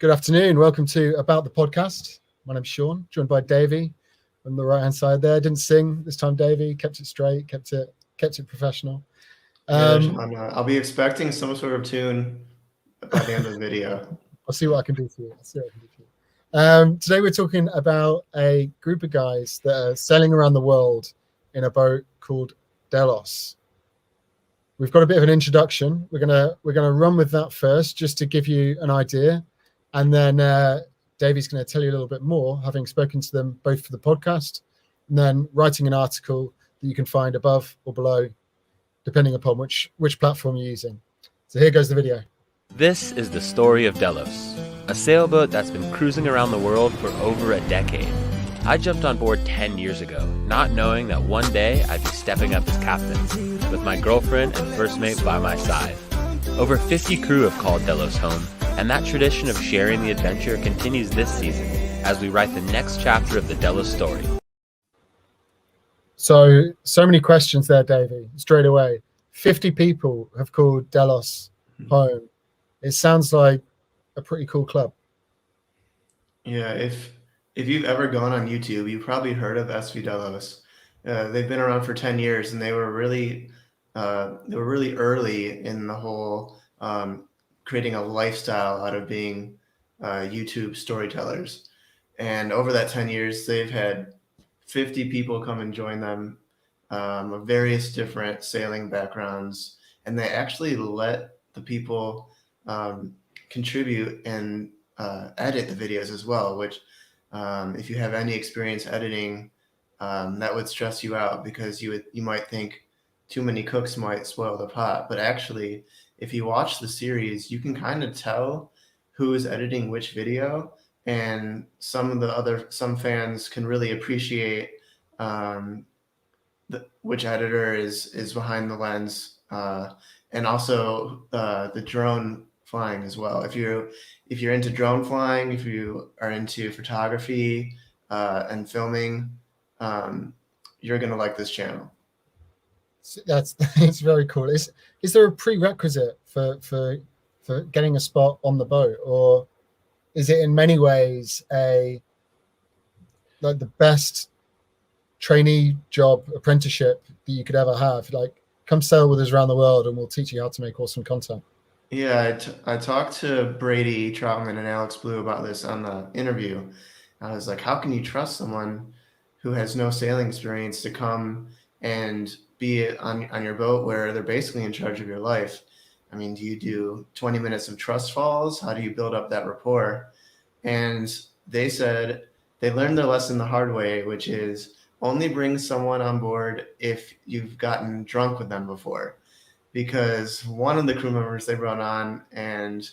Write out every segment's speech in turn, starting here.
Good afternoon. Welcome to About the Podcast. My name's Sean, joined by Davey on the right-hand side there. Didn't sing this time, Davey. Kept it straight, kept it professional. Sean, I'll be expecting some sort of tune by the end of the video. I'll see what I can do for you. Today we're talking about a group of guys that are sailing around the world in a boat called Delos. We've got a bit of an introduction. We're gonna run with that first, just to give you an idea, and then Davey's going to tell you a little bit more, having spoken to them both for the podcast, and then writing an article that you can find above or below, depending upon which platform you're using. So here goes the video. This is the story of Delos, a sailboat that's been cruising around the world for over a decade. I jumped on board 10 years ago, not knowing that one day I'd be stepping up as captain, with my girlfriend and first mate by my side. Over 50 crew have called Delos home, and that tradition of sharing the adventure continues this season as we write the next chapter of the Delos story. So many questions there, Davey, straight away. 50 people have called Delos home. It sounds like a pretty cool club. Yeah, if you've ever gone on YouTube, you've probably heard of SV Delos. They've been around for 10 years, and they were really early in the whole creating a lifestyle out of being YouTube storytellers. And over that 10 years, they've had 50 people come and join them of various different sailing backgrounds. And they actually let the people contribute and edit the videos as well, which if you have any experience editing, that would stress you out, because you might think too many cooks might spoil the pot. But actually, if you watch the series, you can kind of tell who is editing which video, and some fans can really appreciate which editor is behind the lens, and also the drone flying as well. If you're into drone flying, if you are into photography and filming, you're gonna like this channel. It's very cool. Is there a prerequisite for getting a spot on the boat, or is it in many ways the best trainee job apprenticeship that you could ever have? Like, come sail with us around the world and we'll teach you how to make awesome content. Yeah, I talked to Brady Troutman and Alex Blue about this on the interview. I was like, how can you trust someone who has no sailing experience to come and be on your boat where they're basically in charge of your life? I mean, do you do 20 minutes of trust falls? How do you build up that rapport? And they said they learned their lesson the hard way, which is only bring someone on board if you've gotten drunk with them before. Because one of the crew members they brought on and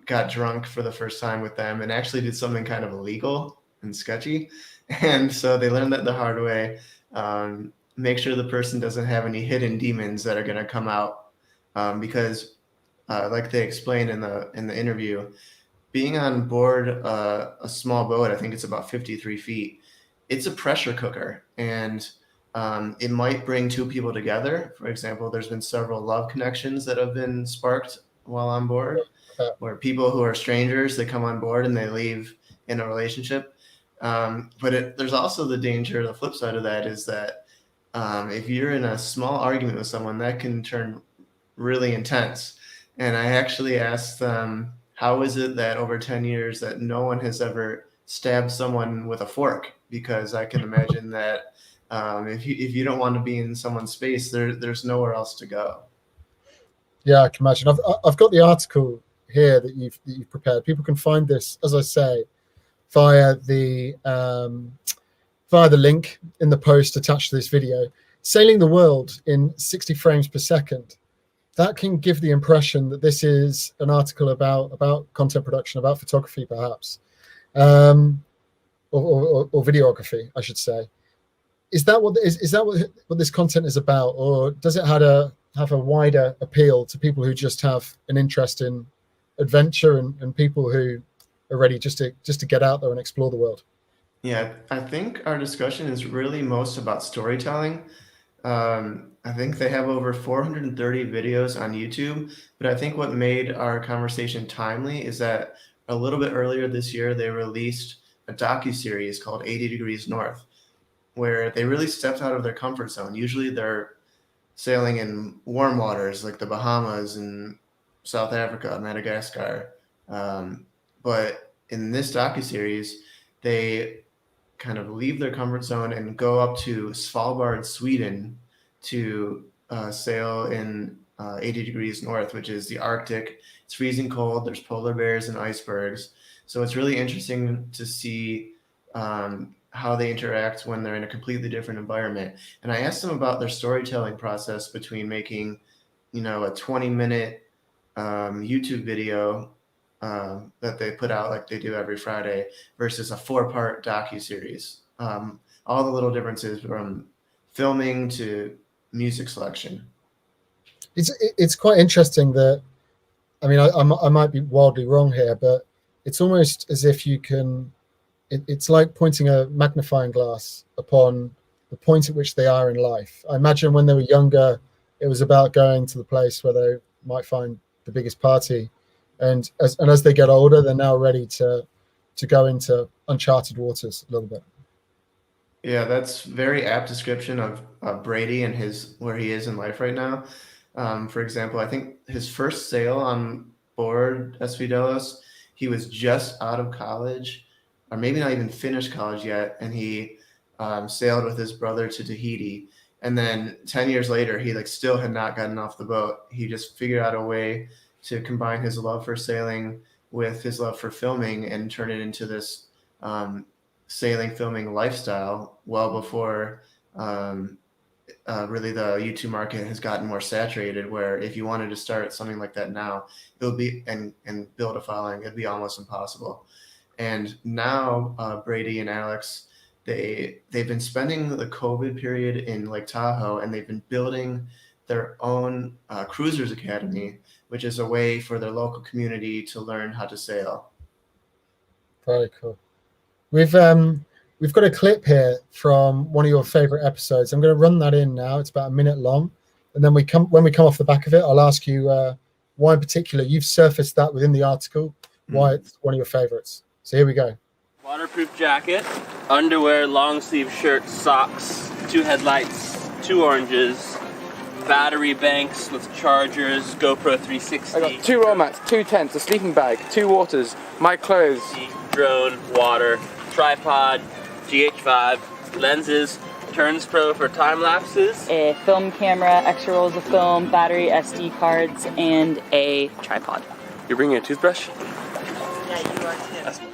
got drunk for the first time with them and actually did something kind of illegal and sketchy. And so they learned that the hard way. Make sure the person doesn't have any hidden demons that are going to come out, because like they explained in the interview, being on board a small boat, I think it's about 53 feet, it's a pressure cooker, and it might bring two people together. For example, there's been several love connections that have been sparked while on board, where people who are strangers, they come on board and they leave in a relationship. But there's also the danger, the flip side of that is that if you're in a small argument with someone, that can turn really intense. And I actually asked them, how is it that over 10 years that no one has ever stabbed someone with a fork? Because I can imagine that if you don't want to be in someone's space, there's nowhere else to go. Yeah, I can imagine. I've got the article here that you've prepared. People can find this, as I say, via the link in the post attached to this video. Sailing the world in 60 frames per second. That can give the impression that this is an article about content production, about photography, perhaps, or videography, I should say. Is that what this content is about, or does it have a wider appeal to people who just have an interest in adventure and people who are ready just to get out there and explore the world? Yeah, I think our discussion is really most about storytelling. I think they have over 430 videos on YouTube. But I think what made our conversation timely is that a little bit earlier this year, they released a docuseries called 80 Degrees North, where they really stepped out of their comfort zone. Usually they're sailing in warm waters like the Bahamas and South Africa, Madagascar. But in this docuseries, they kind of leave their comfort zone and go up to Svalbard, Sweden, to sail in 80 degrees north, which is the Arctic. It's freezing cold. There's polar bears and icebergs. So it's really interesting to see how they interact when they're in a completely different environment. And I asked them about their storytelling process between making, a 20-minute YouTube video that they put out like they do every Friday versus a 4-part docuseries. All the little differences from filming to music selection. It's quite interesting that, I mean, I might be wildly wrong here, but it's almost as if you can, it's like pointing a magnifying glass upon the point at which they are in life. I imagine when they were younger, it was about going to the place where they might find the biggest party. And as they get older, they're now ready to go into uncharted waters a little bit. Yeah, that's very apt description of Brady and where he is in life right now. For example, I think his first sail on board SV Delos, he was just out of college, or maybe not even finished college yet, and he sailed with his brother to Tahiti. And then 10 years later, he still had not gotten off the boat. He just figured out a way to combine his love for sailing with his love for filming and turn it into this sailing filming lifestyle well before really the YouTube market has gotten more saturated, where if you wanted to start something like that now, it would be and build a following, it'd be almost impossible. And now Brady and Alex, they've been spending the COVID period in Lake Tahoe, and they've been building their own cruisers academy, which is a way for their local community to learn how to sail. Very cool. We've got a clip here from one of your favorite episodes. I'm going to run that in now. It's about a minute long, and then when we come off the back of it, I'll ask you why in particular you've surfaced that within the article, why it's one of your favorites. So here we go. Waterproof jacket, underwear, long sleeve shirt, socks, 2 headlights, 2 oranges, battery banks with chargers, GoPro 360. I got 2 roll mats, 2 tents, a sleeping bag, 2 waters, my clothes, drone, water, tripod, GH5, lenses, Turns Pro for time lapses, a film camera, extra rolls of film, battery, SD cards, and a tripod. You're bringing a toothbrush? Yeah, you are too.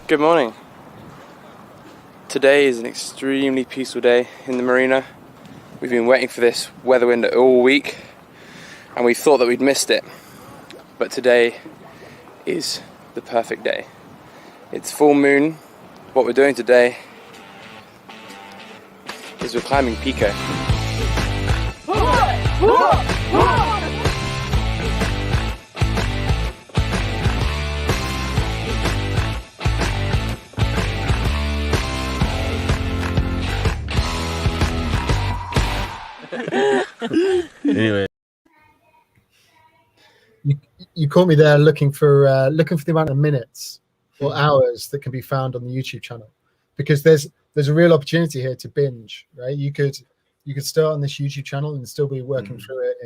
Good morning. Today is an extremely peaceful day in the marina. We've been waiting for this weather window all week, and we thought that we'd missed it. But today is the perfect day. It's full moon. What we're doing today is we're climbing Pico. Anyway. You caught me there looking for the amount of minutes or hours that can be found on the YouTube channel, because there's a real opportunity here to binge, right? You could start on this YouTube channel and still be working through it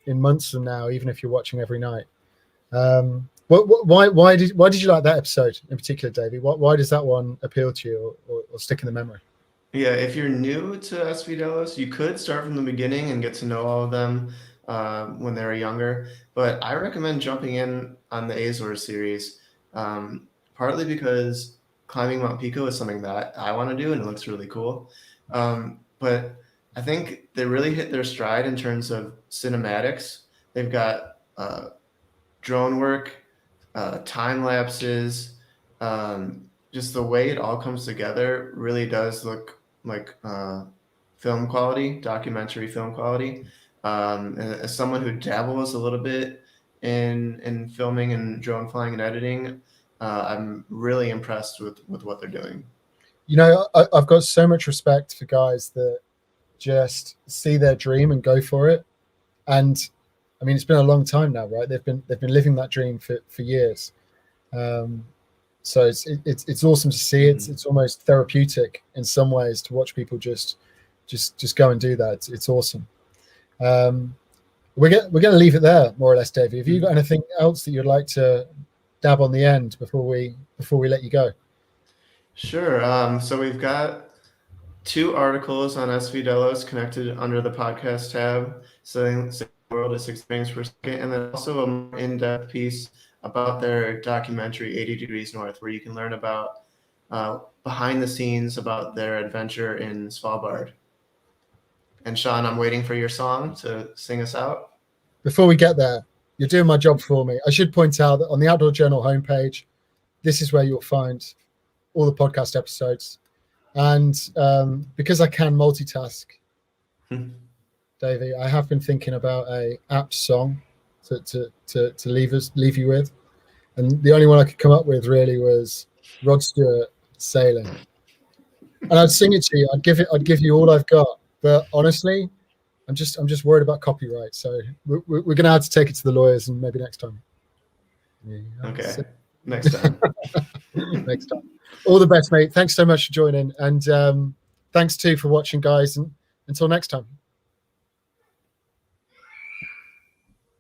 in months from now, even if you're watching every night. Why did you like that episode in particular, Davey? Why does that one appeal to you or stick in the memory? Yeah, if you're new to SV Delos, you could start from the beginning and get to know all of them when they were younger. But I recommend jumping in on the Azores series, partly because climbing Mount Pico is something that I want to do, and it looks really cool. But I think they really hit their stride in terms of cinematics. They've got drone work, time lapses, just the way it all comes together really does look like film quality, documentary film quality. As someone who dabbles a little bit in filming and drone flying and editing. I'm really impressed with what they're doing. You know, I've got so much respect for guys that just see their dream and go for it. And I mean, it's been a long time now, right? They've been living that dream for years. So it's awesome to see. It's almost therapeutic in some ways to watch people just go and do that. It's awesome. We're going to leave it there, more or less, Davey. Have you got anything else that you'd like to dab on the end before we let you go? Sure. So we've got 2 articles on SV Delos connected under the podcast tab, Selling the World at 6 frames per second, and then also a more in-depth piece about their documentary 80 Degrees North, where you can learn about behind the scenes about their adventure in Svalbard. And Sean, I'm waiting for your song to sing us out. Before we get there, you're doing my job for me. I should point out that on the Outdoor Journal homepage, this is where you'll find all the podcast episodes. And because I can multitask, Davey, I have been thinking about a apt song to leave you with. And the only one I could come up with really was Rod Stewart, Sailing. And I'd sing it to you. I'd give you all I've got. But honestly, I'm just worried about copyright. So we're going to have to take it to the lawyers, and maybe next time. Yeah, okay, next time. Next time. All the best, mate. Thanks so much for joining, and thanks too for watching, guys. And until next time.